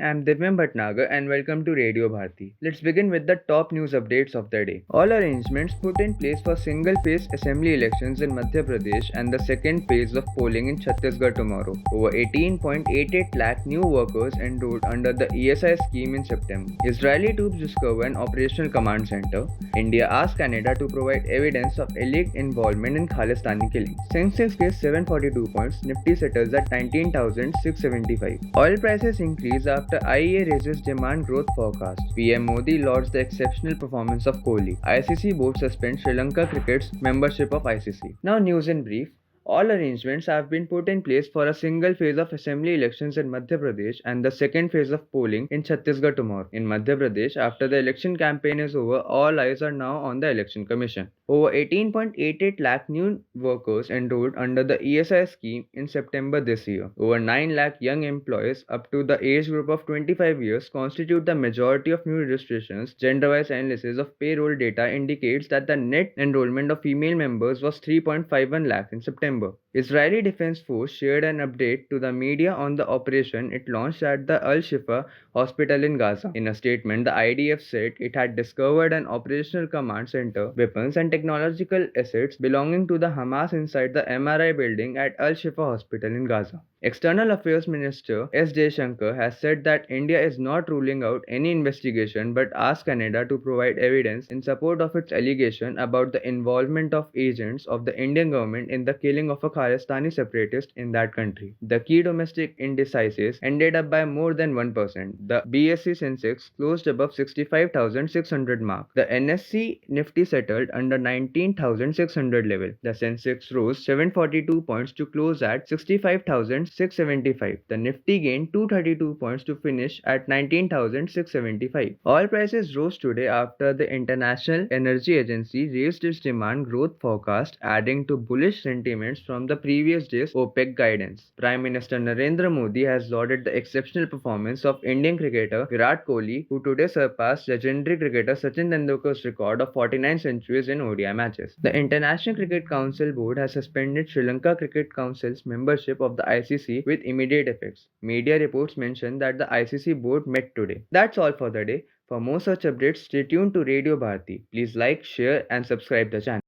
I'm Deevyum Bhatnagar and welcome to Radio Bharati. Let's begin with the top news updates of the day. All arrangements put in place for single-phase assembly elections in Madhya Pradesh and the second phase of polling in Chhattisgarh tomorrow. Over 18.88 lakh new workers enrolled under the ESI scheme in September. Israeli troops discover an operational command center. India asks Canada to provide evidence of alleged involvement in Khalistani killings. Sensex gains 742 points, Nifty settles at 19,675. Oil prices increase after IEA raises demand growth forecast. PM Modi lauds the exceptional performance of Kohli. ICC board suspends Sri Lanka cricket's membership of ICC. Now news in brief. All arrangements have been put in place for a single phase of assembly elections in Madhya Pradesh and the second phase of polling in Chhattisgarh tomorrow. In Madhya Pradesh, after the election campaign is over, all eyes are now on the Election Commission. Over 18.88 lakh new workers enrolled under the ESI scheme in September this year. Over 9 lakh young employees up to the age group of 25 years constitute the majority of new registrations. Gender-wise analysis of payroll data indicates that the net enrollment of female members was 3.51 lakh in September. Israeli Defense Force shared an update to the media on the operation it launched at the Al-Shifa hospital in Gaza. In a statement, the IDF said it had discovered an operational command center, weapons and technological assets belonging to the Hamas inside the MRI building at Al-Shifa hospital in Gaza. External Affairs Minister S. Jaishankar has said that India is not ruling out any investigation but asked Canada to provide evidence in support of its allegation about the involvement of agents of the Indian government in the killing of a Khalistani separatist in that country. The key domestic indices ended up by more than 1%. The BSE Sensex closed above 65,600 mark. The NSE Nifty settled under 19,600 level. The Sensex rose 742 points to close at 65,675. The Nifty gained 232 points to finish at 19,675. Oil prices rose today after the International Energy Agency raised its demand growth forecast, adding to bullish sentiments from the previous day's OPEC guidance. Prime Minister Narendra Modi has lauded the exceptional performance of Indian cricketer Virat Kohli, who today surpassed legendary cricketer Sachin Tendulkar's record of 49 centuries in ODI matches. The International Cricket Council Board has suspended Sri Lanka Cricket Council's membership of the ICC with immediate effects. Media reports mention that the ICC board met today. That's all for the day. For more such updates, stay tuned to Radio Bharati. Please like, share and subscribe the channel.